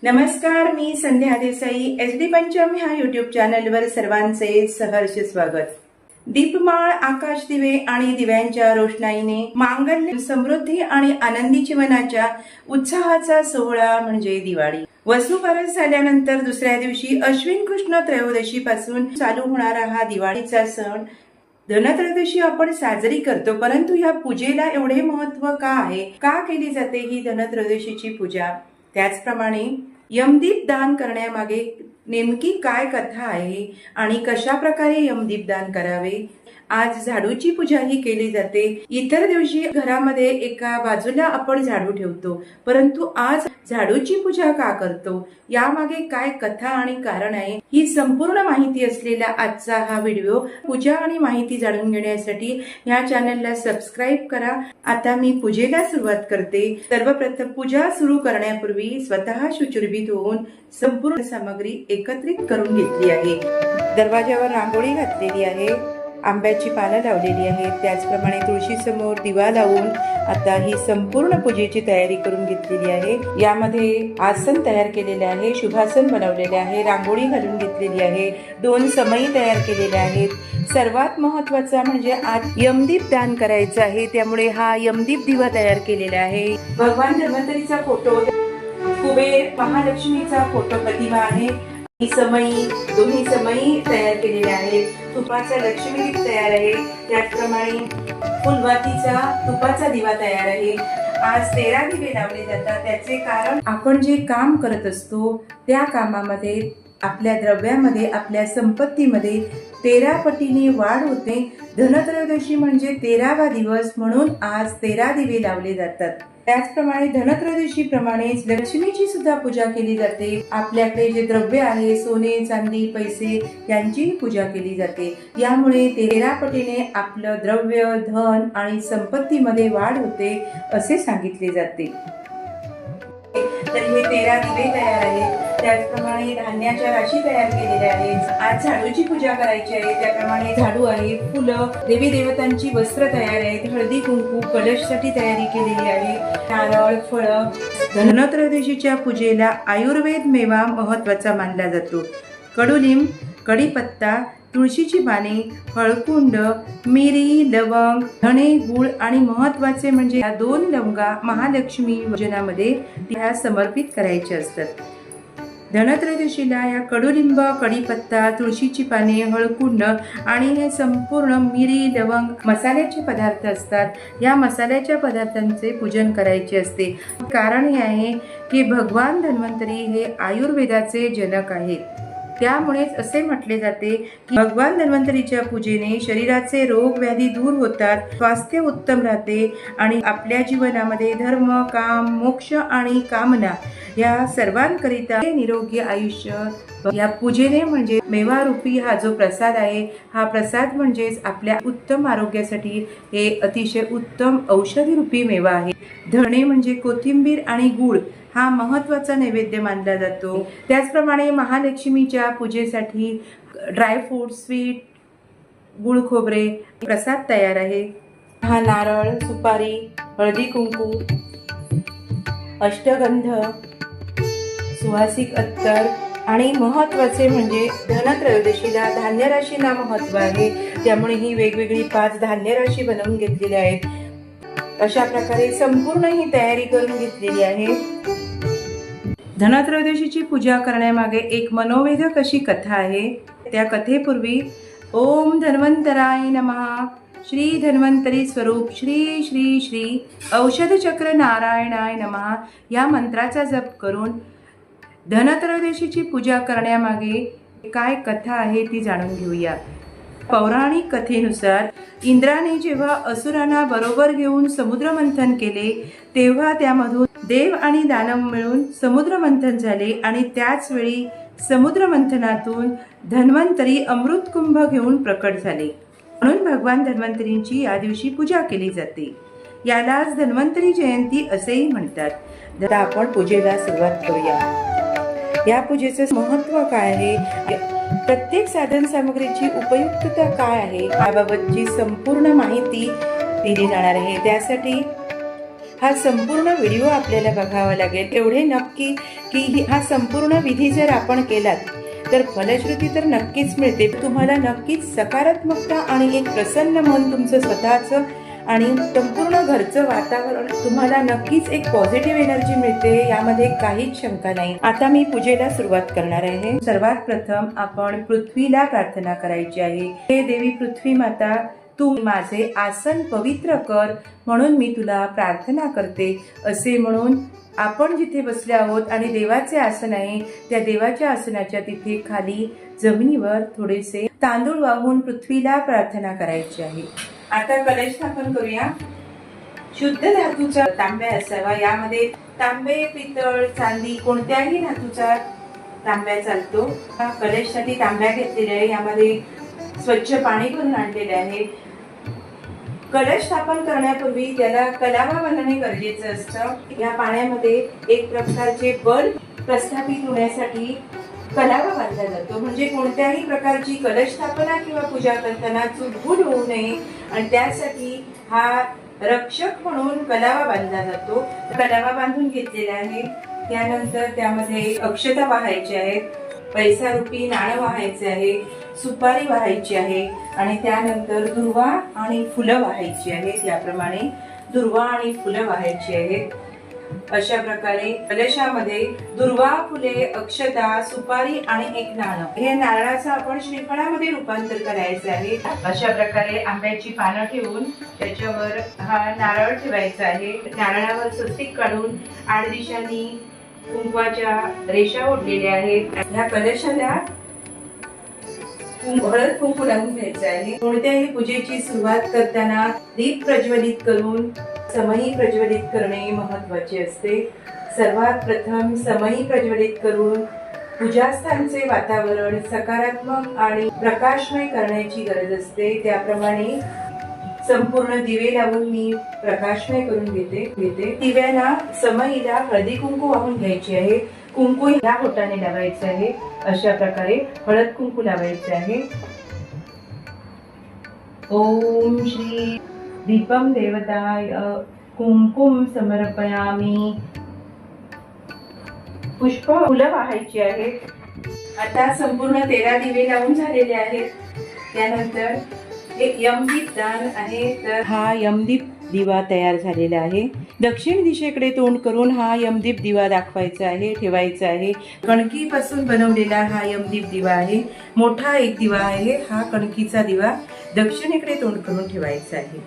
नमस्कार, मी संध्या देसाई. SD पंचम ह्या YouTube चॅनलवर सर्वांचे सहर्ष स्वागत. दीपमाळ, आकाश दिवे आणि दिव्यांच्या रोषणाईने मांगल्य, समृद्धी आणि आनंदी जीवनाच्या उत्साहाचा सोहळा म्हणजे दिवाळी. वसुबारस झाल्यानंतर दुसऱ्या दिवशी अश्विन कृष्ण त्रयोदशी पासून चालू होणारा हा दिवाळीचा सण धनत्रयोदशी आपण साजरी करतो, परंतु या पूजेला एवढे महत्व का आहे, का केली जाते ही धनत्रयोदशीची पूजा? त्याचप्रमाणे यमदीप दान करण्यामागे नेमकी काय कथा आहे आणि कशा प्रकारे यमदीप दान करावे? आज झाडूची पूजा ही केली जाते. इतर दिवशी घरामध्ये एका बाजूला आपण झाडू ठेवतो, परंतु आज झाडूची पूजा का करतो, यामागे काय कथा आणि कारण आहे, ही संपूर्ण माहिती असलेला आजचा हा व्हिडिओ. पूजा आणि माहिती जाणून घेण्यासाठी या चॅनलला सबस्क्राईब करा. आता मी पूजेला सुरुवात करते. सर्वप्रथम पूजा सुरू करण्यापूर्वी स्वतः शुचिर्भूत होऊन संपूर्ण सामग्री एकत्रित करून घेतली आहे. दरवाजावर रांगोळी घातलेली आहे, आंब्याची पानं लावलेली आहेत, त्याचप्रमाणे तुळशी समोर दिवा लावून आता ही संपूर्ण पूजेची तयारी करून घेतलेली आहे. यामध्ये आसन तयार केलेले आहे, शुभासन बनवलेले आहे, रांगोळी घालून घेतलेली आहे, 2 समई तयार केलेल्या आहेत. सर्वात महत्वाचा म्हणजे आज यमदीप दान करायचं आहे, त्यामुळे हा यमदीप दिवा तयार केलेला आहे. भगवान धन्वंतरीचा फोटो, कुबेर, महालक्ष्मीचा फोटो प्रतिमा आहे. ही समई, दोन्ही समई तयार केलेल्या आहेत. तुपाचा लक्ष्मी दीप तयार आहे, त्याचप्रमाणे फुलवातीचा तुपाचा दिवा तयार आहे. आज 13 दिवे लावले जातात. त्याचे कारण, आपण जे काम करत असतो त्या कामामध्ये, आपल्या द्रव्यामध्ये, आपल्या संपत्तीमध्ये 13 पटीने वाढ होते. धनत्रयोदशी म्हणजे 13वा दिवस, म्हणून आज 13 दिवे लावले जातात. त्याचप्रमाणे धनत्रयोदशी प्रमाणेच लक्ष्मीची सुद्धा पूजा केली जाते. आपल्याकडे जे द्रव्य आहे, सोने, चांदी, पैसे, यांचीही पूजा केली जाते. यामुळे 13 पटीने आपलं द्रव्य, धन आणि संपत्तीमध्ये वाढ होते असे सांगितले जाते. तर हे 13 दिवे तयार आहेत. त्याचप्रमाणे धान्याच्या राशी तयार केलेल्या आहेत. आज झाडूची पूजा करायची आहे, त्याप्रमाणे झाडू आहे, फुलं, देवी देवतांची वस्त्र तयार आहेत, हळदी कुंकू, कलशसाठी तयारी केलेली आहे, नारळ, फळं. धनत्रयोदशीच्या पूजेला आयुर्वेद मेवा महत्वाचा मानला जातो. कडुलिंब, कढीपत्ता, तुळशीची पाने, हळकुंड, मिरी, लवंग, धणे, गूळ आणि महत्वाचे म्हणजे या 2 लवंगा महालक्ष्मी पूजनामध्ये त्या समर्पित करायच्या असतात. धनत्रयोदशीला या कडुलिंब, कढीपत्ता, तुळशीची पाने, हळकुंड आणि हे संपूर्ण मिरी, लवंग मसाल्याचे पदार्थ असतात. या मसाल्याच्या पदार्थांचे पूजन करायचे असते. कारण हे आहे की भगवान धन्वंतरी हे आयुर्वेदाचे जनक आहेत. त्यामुळेच असे म्हटले जाते की भगवान धन्वंतरीच्या पूजेने शरीराचे रोग व्याधी दूर होतात, स्वास्थ्य उत्तम राहते आणि आपल्या जीवनामध्ये धर्म, काम, मोक्ष आणि कामना या सर्वांकरिता निरोगी आयुष्य या पूजेने म्हणजे मेवारूपी हा जो प्रसाद आहे, हा प्रसाद म्हणजेच आपल्या उत्तम आरोग्यासाठी हे अतिशय उत्तम औषधी रूपी मेवा आहे. धणे म्हणजे कोथिंबीर आणि गूळ हा महत्त्वाचा नैवेद्य मानला जातो. त्याचप्रमाणे महालक्ष्मीच्या पूजेसाठी ड्रायफ्रूट, स्वीट, गुळ खोबरे प्रसाद तयार आहे. हा नारळ, सुपारी, हळदी कुंकू, अष्टगंध, सुवासिक अत्तर आणि महत्त्वाचे म्हणजे धनत्रयोदशीला धान्य राशीला महत्त्व आहे. त्यामुळे ही वेगवेगळी 5 धान्य राशी बनवून घेतलेल्या आहेत. अशा प्रकारे संपूर्ण ही तयारी करून घेतलेली आहे. धनत्रयोदशीची पूजा करण्यामागे एक मनोवेधक अशी कथा आहे. त्या कथेपूर्वी ओम धन्वंतराय नमः, श्री धन्वंतरी स्वरूप, श्री श्री श्री औषध चक्र नारायणाय नमः या मंत्राचा जप करून धनत्रयोदशीची पूजा करण्यामागे काय कथा आहे ती जाणून घेऊया. पौराणिक कथेनुसार इंद्राने जेव्हा असुरांना बरोबर घेऊन समुद्रमंथन केले, तेव्हा त्यामधून देव आणि दानव मिळून समुद्रमंथन झाले आणि त्याच वेळी समुद्रमंथनातून धन्वंतरी अमृतकुंभ घेऊन प्रकट झाले. म्हणून भगवान धन्वंतरींची या दिवशी पूजा केली जाते. यालाच धन्वंतरी जयंती असेही म्हणतात. आता आपण पूजेला सुरुवात करूया. या पूजेचं महत्त्व काय आहे, प्रत्येक साधन सामग्रीची उपयुक्तता काय आहे याबाबतची संपूर्ण माहिती दिली जाणार आहे. त्यासाठी हा संपूर्ण व्हिडिओ आपल्याला बघावा लागेल. एवढे नक्की की हा संपूर्ण विधी जर आपण केलात तर फलश्रुती तर नक्कीच मिळते. तुम्हाला नक्कीच सकारात्मकता आणि एक प्रसन्न मन तुमचं स्वतःचं आणि संपूर्ण घरचं वातावरण तुम्हाला नक्कीच एक पॉझिटिव्ह एनर्जी मिळते, यामध्ये काहीच शंका नाही. आता मी पूजेला सुरुवात करणार आहे. सर्वात प्रथम आपण पृथ्वीला प्रार्थना करायची आहे. हे देवी पृथ्वी माता, तू माझे आसन पवित्र कर म्हणून मी तुला प्रार्थना करते असे म्हणून आपण जिथे बसले आहोत आणि देवाचे आसन आहे त्या देवाच्या आसनाच्या तिथे खाली जमिनीवर थोडेसे तांदूळ वाहून पृथ्वीला प्रार्थना करायची आहे. आता कलश स्थापन करूया. शुद्ध धातूचा तांब्या असावा. यामध्ये तांबे, पितळ, चांदी कोणत्याही धातूचा तांब्या चालतो. कलशसाठी तांब्या घेतलेला आहे. यामध्ये स्वच्छ पाणी भरून आणलेले आहे. कलश स्थापन करण्यापूर्वी त्याला कलावा बनवणे गरजेचं असतं. या पाण्यामध्ये एक प्रकारचे बल प्रस्थापित होण्यासाठी कलावा बांधला जातो. म्हणजे कोणत्याही प्रकारची कलश स्थापना किंवा पूजा करताना चूकभूल होऊ नये आणि त्यासाठी हा रक्षक म्हणून कलावा बांधला जातो. कलावा बांधून घेतलेला आहे. त्यानंतर त्यामध्ये अक्षता वाहायची आहेत, पैसा रुपी नाणं वाहायचे आहे, सुपारी वाहायची आहे आणि त्यानंतर दुर्वा आणि फुलं वाहायची आहेत. याप्रमाणे दुर्वा आणि फुलं वाहायची आहेत. अशा प्रकारे कलशामध्ये दुर्वा, फुले, अक्षता, सुपारी आणि एक नाणं, हे नारळाचं आपण श्रीफळामध्ये रूपांतर करायचं आहे. अशा प्रकारे आंब्याची पानं ठेवून त्याच्यावर हा नारळ ठेवायचा आहे. नारळावर स्वस्तिक काढून 8 दिशांनी कुंकवाच्या रेषा ओढलेल्या आहेत. ह्या कलशाला हळद कुंकू लावून घ्यायचं आहे. कोणत्याही पूजेची सुरुवात करताना दीप प्रज्वलित करून समई प्रज्वलित करणे महत्वाचे असते. सर्वात प्रथम समई प्रज्वलित करून पूजास्थानचे वातावरण सकारात्मक आणि प्रकाशमय करण्याची गरज असते. त्याप्रमाणे संपूर्ण दिवे लावून मी प्रकाशमय करून घेते. दिव्याला समईला हळदी कुंकू वाहून घ्यायची आहे. कुंकू ह्या बोटाने लावायचे आहे. अशा प्रकारे हळद कुंकू लावायचे आहे. ओम श्री दीपम देवताय कुंकुम समर्पयामी. पुष्प फुलं वाहायची आहेत. आता संपूर्ण 13 दिवे लावून झालेले आहेत. त्यानंतर एक यमदीप दान आहे. तर हा यमदीप दिवा तयार झालेला आहे. दक्षिण दिशेकडे तोंड करून हा यमदीप दिवा दाखवायचा आहे, ठेवायचा आहे. कणकीपासून बनवलेला हा यमदीप दिवा आहे. मोठा एक दिवा आहे. हा कणकीचा दिवा दक्षिणेकडे तोंड करून ठेवायचा आहे.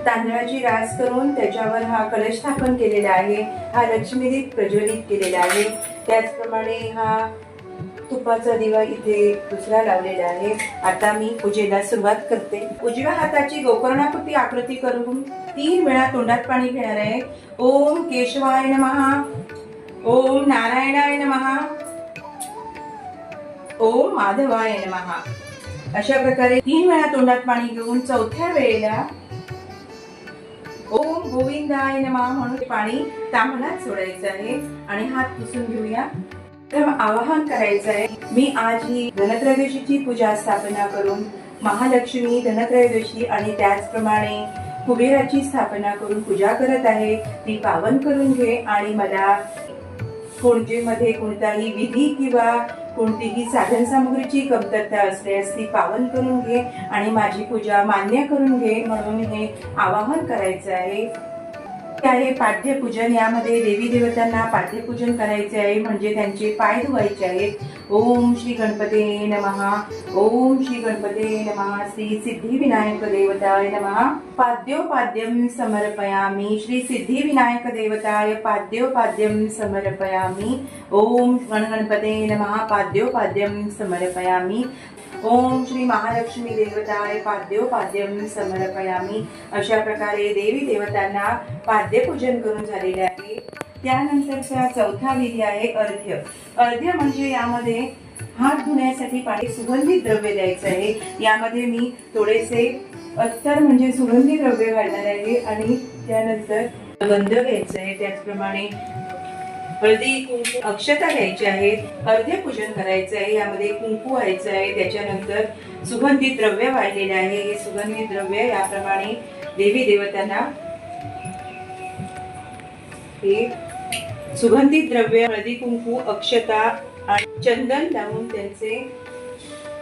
तांदळाची रास करून त्याच्यावर हा कलश स्थापन केलेला आहे. हा लक्ष्मीदीप प्रज्वलित केलेला आहे. त्याचप्रमाणे हा तुपाचा दिवा इथे दुसरा लावलेला आहे. आता मी पूजेला सुरुवात करते. उजव्या हाताची गोकर्णाकृती आकृती करून 3 वेळा तोंडात पाणी घेणार आहे. ओम केशवाय नमः, ओम नारायणाय नमः, ओम माधवाय नमः. अशा प्रकारे 3 वेळा तोंडात पाणी घेऊन 4थ्या वेळेला ओम गोविंदाय नमः म्हणून पाणी तांबणात सोडायचं आहे आणि हात पुसून घेऊया. तर आवाहन करायचं आहे. मी आज ही धनत्रयोदशीची पूजा स्थापना करून महालक्ष्मी धनत्रयोदशी आणि त्याचप्रमाणे कुबेराची स्थापना करून पूजा करत आहे. ती पावन करून घे आणि मला पूजेमध्ये कोणताही विधी किंवा कोणतीही साधन सामग्रीची कमतरता असल्यास ती पावन करून घे आणि माझी पूजा मान्य करून घे म्हणून हे आवाहन करायचं आहे. आहे पाठ्यपूजन. यामध्ये देवी देवतांना पाठ्यपूजन करायचे आहे म्हणजे त्यांचे पाय धुवायचे आहेत. ओम श्री गणपते नमः, ओम श्री गणपते नमः, श्री सिद्धिविनायक देवताय नमः. पाद्योपाद्यं समर्पयामि. श्री सिद्धिविनायक देवताय पाद्योपाद्यं समर्पयामि. ओम गणगणपते नमः, पाद्योपाद्यं समर्पयामि. ओम श्री महालक्ष्मी देवताय पाद्योपाद्यं समर्पयामि. अशा प्रकारे देवी देवतांना पाद्यपूजन करून झालेले आहे. त्यानंतरचा 4था विधी आहे अर्घ्य. अर्घ्य म्हणजे यामध्ये हात धुण्यासाठी पाणी सुगंधित द्रव्य द्यायचं आहे. यामध्ये मी थोडेसे अत्तर म्हणजे सुगंधी द्रव्य घालणार आहे आणि त्यानंतर गंध घ्यायचं आहे. त्याचप्रमाणे हळदी कुंकू अक्षता घ्यायची आहे. अर्घ्य पूजन करायचं आहे. यामध्ये कुंकू व्हायचं आहे. त्याच्यानंतर सुगंधित द्रव्य वाहिलेले आहे. हे सुगंधित द्रव्य याप्रमाणे देवी देवतांना हे सुगंधित द्रव्य, हळदी कुंकू, अक्षता आणि चंदन लावून त्यांचे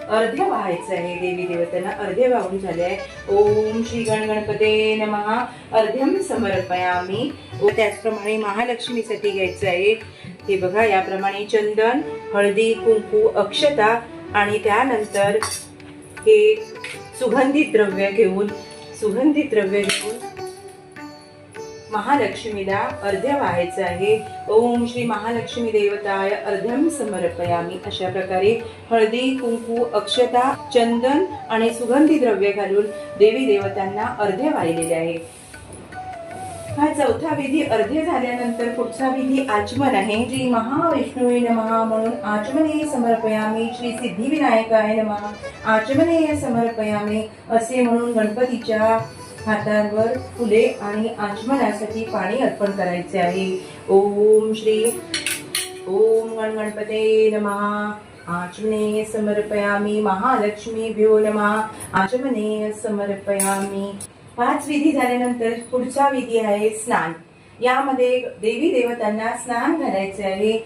अर्ध्य व्हायचं आहे. देवी देवतांना अर्ध्य वाहून झाले आहे. ओम श्री गणगणपते नमः. अर्ध्यम समर्पयामी. त्याचप्रमाणे महालक्ष्मीसाठी घ्यायचं आहे. हे बघा, याप्रमाणे चंदन, हळदी कुंकू, अक्षता आणि त्यानंतर हे सुगंधित द्रव्य घेऊन महालक्ष्मीला अर्ध्य व्हायचं आहे. ओम श्री महालक्ष्मी देवताय अर्ध्यम समर्पयामी. अशा प्रकारे हळदी कुंकू, अक्षता, चंदन आणि सुगंधी द्रव्य घालून देवी देवतांना अर्ध्य वाहिलेले आहे. हा चौथा विधी अर्ध्य झाल्यानंतर पुढचा विधी आचमन आहे. श्री महाविष्णुवे नमः म्हणून आचमने समर्पयामी. श्री सिद्धिविनायकाय नमः आचमने समर्पयामी असे म्हणून गणपतीच्या हातांवर फुले आणि आचमनासाठी पाणी अर्पण करायचे आहे. ओम गणगणपते नमः. आचमने समर्पयामी. महालक्ष्मीभ्यो नमः आचमने समर्पयामी. 5 विधी झाल्यानंतर पुढचा विधी आहे स्नान. यामध्ये देवी देवतांना स्नान घालायचे आहे.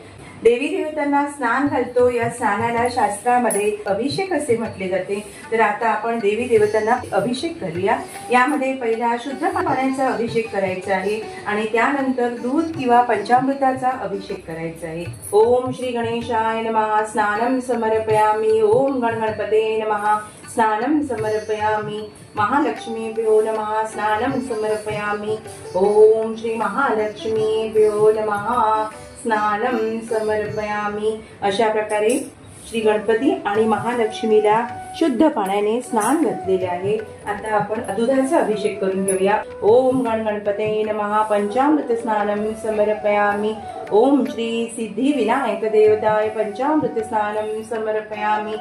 देवी देवतांना स्नान घालतो, या स्नानाला शास्त्रामध्ये अभिषेक असे म्हटले जाते. तर आता आपण देवी देवतांना अभिषेक करूया. यामध्ये पहिला शुद्ध पाण्याचा अभिषेक करायचा आहे आणि त्यानंतर दूध किंवा पंचामृताचा अभिषेक करायचा आहे. ओम श्री गणेशाय नमः. स्नानम समर्पयामी. ओम गणगणपते नमः. स्नानम समर्पयामी. महालक्ष्मीभ्यो नमः. स्नानम समर्पयामी. ओम श्री महालक्ष्मीभ्यो नमः. स्नानम समर्पयामी. अशा प्रकारे श्री गणपती आणि महालक्ष्मीला शुद्ध पाण्याने स्नान घातलेले आहे. आता आपण दुधाचा अभिषेक करून घेऊया. ओम गणगणपते नमः. पंचामृत स्नानम समर्पयामी. ओम श्री सिद्धिविनायक देवताय पंचामृत स्नानम समर्पयामी.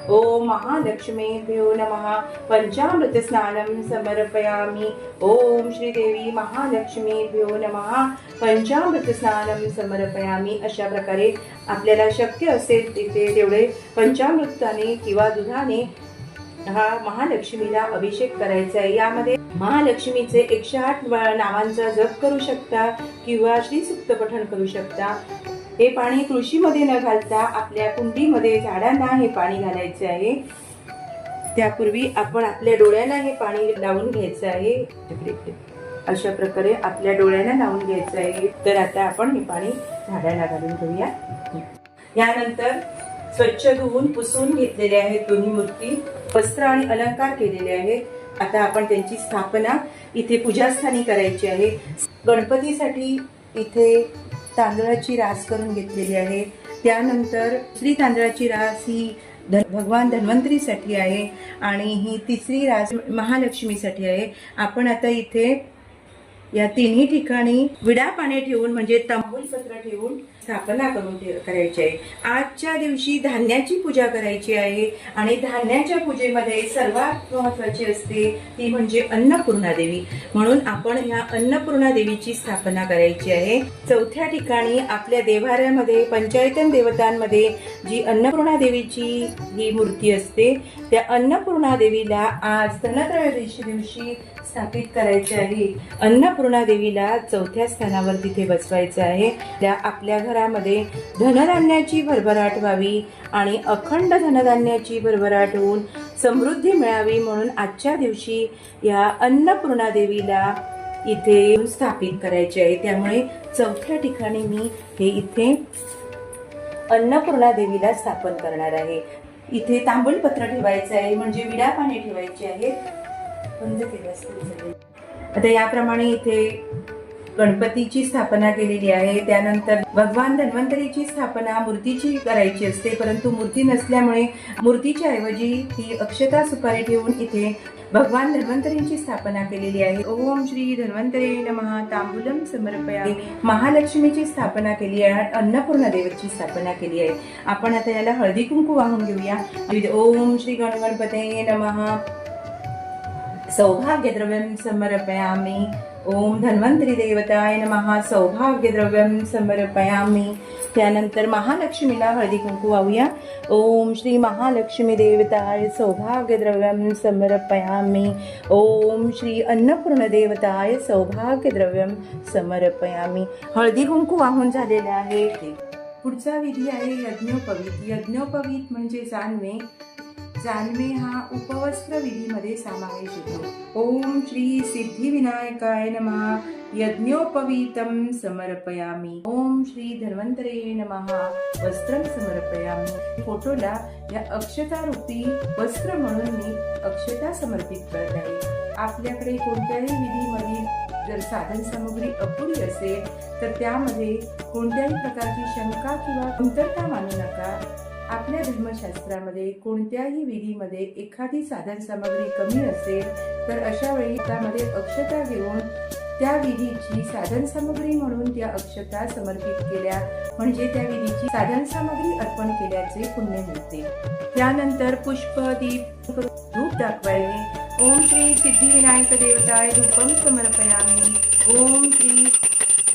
ओम महालक्ष्मीभ्यो नमः. पंचामृत स्नानम समर्पयामी. ओम श्री देवी महालक्ष्मीभ्यो नमः. पंचामृत स्नानम समर्पयामी. अशा प्रकारे आपल्याला शक्य असेल तिथे तेवढे पंचामृताने किंवा दुधाने हा महालक्ष्मीला अभिषेक करायचा आहे. यामध्ये महालक्ष्मीचे 108 नावांचा जप करू शकता किंवा श्रीसुक्त पठण करू शकता. हे पाणी तुळशीमध्ये न घालता आपल्या कुंडीमध्ये झाडांना हे पाणी घालायचे आहे. त्यापूर्वी आपण आपल्या डोळ्यांना हे पाणी लावून घ्यायचं आहे. अशा प्रकारे आपल्या डोळ्यांना लावून घ्यायचं आहे. तर आता आपण हे पाणी झाडांना घालून घेऊया. यानंतर स्वच्छ धुवून पुसून घेतलेले आहेत दोन्ही मूर्ती. वस्त्र आणि अलंकार केलेले आहेत. आता आपण त्यांची स्थापना इथे पूजास्थानी करायची आहे. गणपतीसाठी इथे तांदळाची रास करून घेतलेली आहे. त्यानंतर श्री तांदळाची रास ही भगवान धन्वंतरीसाठी आहे आणि ही तिसरी रास महालक्ष्मीसाठी आहे. आपण आता इथे या तिन्ही ठिकाणी विडा पाने ठेवून म्हणजे तांबूलपत्र ठेवून स्थापना करायची आहे. आजच्या दिवशी धान्याची पूजा करायची आहे आणि धान्याच्या पूजेमध्ये सर्वात महत्वाची असते ती म्हणजे अन्नपूर्णा देवी. म्हणून आपण ह्या अन्नपूर्णा देवीची स्थापना करायची आहे. चौथ्या ठिकाणी आपल्या देवाऱ्यामध्ये पंचायतन देवतांमध्ये जी अन्नपूर्णा देवीची ही मूर्ती असते त्या अन्नपूर्णा देवीला आज धनत्रयोदशी दिवशी स्थापित करायचे आहे. अन्नपूर्णा देवीला चौथ्या स्थानावर तिथे बसवायचं आहे. त्या आपल्या घरामध्ये धनधान्याची भरभराट व्हावी आणि अखंड धनधान्याची भरभराट होऊन समृद्धी मिळावी म्हणून आजच्या दिवशी या अन्नपूर्णा देवीला इथे स्थापित करायचे आहे. त्यामुळे चौथ्या ठिकाणी मी हे इथे अन्नपूर्णा देवीला स्थापन करणार आहे. इथे तांबूलपत्र ठेवायचं आहे म्हणजे विडा पाने ठेवायचे आहेत. बंद केलं. आता याप्रमाणे इथे गणपतीची स्थापना केलेली आहे. त्यानंतर भगवान धन्वंतरीची स्थापना मूर्तीची करायची असते, परंतु मूर्ती नसल्यामुळे मूर्तीच्या ऐवजी ही अक्षता सुपारी ठेवून इथे भगवान धन्वंतरींची स्थापना केलेली आहे. ओम श्री धन्वंतरे नमः. तांबूलम समर्पयामी. महालक्ष्मीची स्थापना केली आहे. अन्नपूर्णा देवीची स्थापना केली आहे. आपण आता याला हळदी कुंकू वाहून घेऊया. ओम श्री गणगणपते नमः. सौभाग्यद्रव्यं समर्पयामि. ओम धन्वंतरी देवताय नमः सौभाग्यद्रव्यम समर्पयामी. त्यानंतर महालक्ष्मीला हळदी कुंकू वाहूया. ओम श्री महालक्ष्मी देवताय सौभाग्यद्रव्यम समर्पयामी. ओम श्री अन्नपूर्ण देवताय सौभाग्यद्रव्यम समर्पयामी. हळदी कुंकू वाहून झालेले आहे. पुढचा विधी आहे यज्ञोपवीत. यज्ञोपवीत म्हणजे जानवे. जानवे हा उपवस्त्र विधीमध्ये समावेश होतो. ओम श्री सिद्धिविनायकाय नमः यज्ञोपवीतम समर्पयामी. ओम श्री धन्वंतरे नमः वस्त्रम समर्पयामी. फोटोला या अक्षता रूपी वस्त्र म्हणून मी अक्षता समर्पित करत आहे. आपल्याकडे कोणत्याही विधीमधील जर साधन सामग्री अपुरी असेल तर त्यामध्ये कोणत्याही प्रकारची शंका किंवा कमतरता मानू नका. आपल्या धर्मशास्त्रामध्ये कोणत्याही विधीमध्ये एखादी साधन सामग्री कमी असेल तर अशा वेळी त्यामध्ये अक्षता घेऊन त्या विधीची साधन सामग्री म्हणून त्या अक्षता समर्पित केल्या म्हणजे त्या विधीची साधन सामग्री अर्पण केल्याचे पुण्य मिळते. त्यानंतर पुष्प दीप धूप दाखवायचे. ओम श्री सिद्धिविनायक देवताय धूपम समर्पयामी. ओम श्री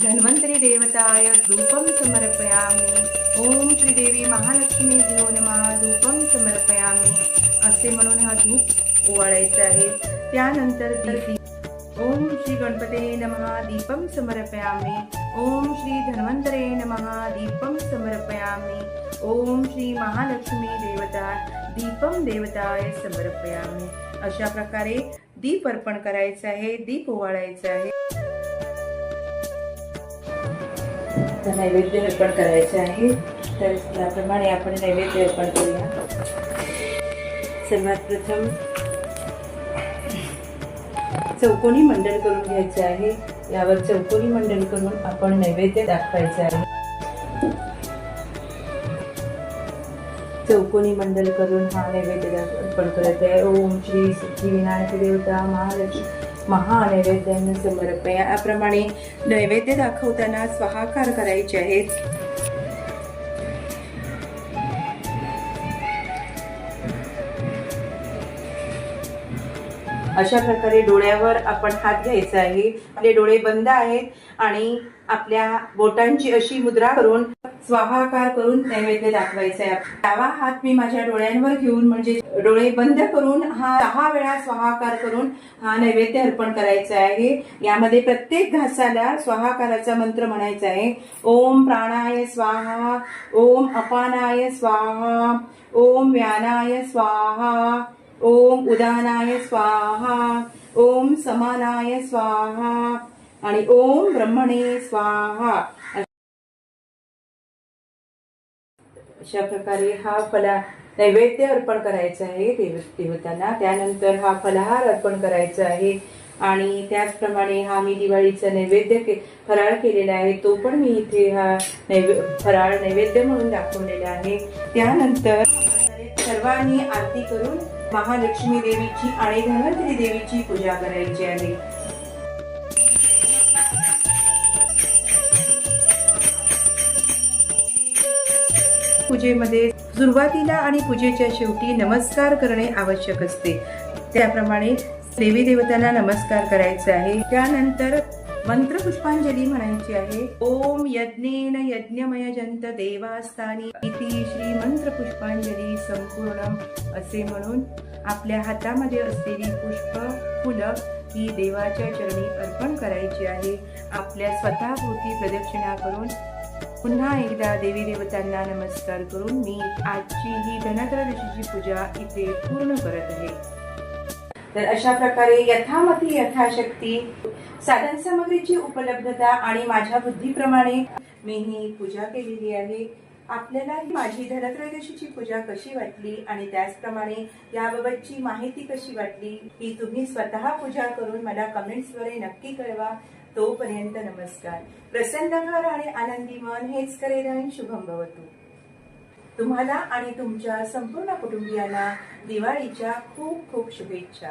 धन्वंतरी देवताय धूपम समर्पयामी. ओम श्री देवी महालक्ष्मी भो नमः धूपम समर्पयामी असे म्हणून हा धूप ओवाळायचा आहे. त्यानंतर दीप. ओम श्री गणपते नमः दीपम समर्पयामी. ओम श्री धन्वंतरे नमः दीपम समर्पयामी. ओम श्री महालक्ष्मी देवता दीपम देवताय समर्पयामी. अशा प्रकारे दीप अर्पण करायचा आहे. दीप ओवाळायचा आहे. नैवेद्य अर्पण करायचे आहे. तर त्याप्रमाणे आपण नैवेद्य अर्पण करूया. सर्वात प्रथम चौकोनी मंडल करून घ्यायचे आहे. यावर चौकोनी मंडल करून आपण नैवेद्य दाखवायचे आहे. चौकोनी मंडल करून हा नैवेद्य अर्पण करायचा आहे. ओम श्री सिद्धिविनायक देवता महालक्ष्मी महानैवेद्यानं समर्पया. याप्रमाणे नैवेद्य दाखवताना स्वाहाकार करायचे आहेत. अशा प्रकारे डोळ्यावर आपण हात घ्यायचा आहे. आपले डोळे बंद आहेत आणि आपल्या बोटांची अशी मुद्रा करून स्वाहाकार करून नैवेद्य दाखवायचा आहे. डावा हात मी माझ्या डोळ्यांवर घेऊन म्हणजे डोळे बंद करून हा 6 वेळा स्वाहाकार करून हा नैवेद्य अर्पण करायचा आहे. यामध्ये प्रत्येक घासाला स्वाहाकाराचा मंत्र म्हणायचा आहे. ओम प्राणाय स्वाहा. ओम अपानाय स्वाहा. ओम व्यानाय स्वाहा. ओम उदानाय स्वाहा. ओम समानाय स्वाहा आणि ओम ब्रह्मणे स्वाहा. अशा प्रकारे हा नैवेद्य अर्पण करायचा आहे देवतांना. त्यानंतर हा फलाहार अर्पण करायचा आहे आणि त्याचप्रमाणे हा मी दिवाळीचा नैवेद्य फराळ केलेला आहे तो पण मी इथे हा फराळ नैवेद्य म्हणून दाखवलेला आहे. त्यानंतर सर्वांनी आरती करून महालक्ष्मी देवीची आणि धन्वंतरी देवीची पूजा करायची आहे. पूजेमध्ये सुरुवातीला आणि पूजेच्या शेवटी नमस्कार करणे आवश्यक असते. त्याप्रमाणे देवी देवतांना नमस्कार करायचा आहे. त्यानंतर मंत्र पुष्पांजली म्हणायची आहे. ओम यज्ञेन यज्ञमय जंत देवास्थानी इति श्री मंत्र पुष्पांजली संपूर्ण असे म्हणून आपल्या हातामध्ये असलेली पुष्प फुलं ही देवाच्या चरणी अर्पण करायची आहे. आपल्या स्वतःभोवती प्रदक्षिणा करून पुन्हा एकदा देवी देवतांना नमस्कार करून मी आजची ही धनत्रयोदशीची पूजा इथे पूर्ण करत आहे. तर अशा प्रकारे यथामती यथाशक्ती साधन सामग्रीची उपलब्धता आणि माझ्या बुद्धीप्रमाणे मी ही पूजा केलेली आहे. आपल्याला माझी धनत्रयोदशीची पूजा कशी वाटली आणि त्याचप्रमाणे याबाबतची माहिती कशी वाटली ही तुम्ही स्वतः पूजा करून मला कमेंट्सद्वारे नक्की कळवा. तोपर्यंत नमस्कार. प्रसन्न घर आणि आनंदी मन हेच करेन. शुभम भवतु. तुम्हाला आणि तुमच्या संपूर्ण कुटुंबियांना दिवाळीच्या खूप खूप शुभेच्छा.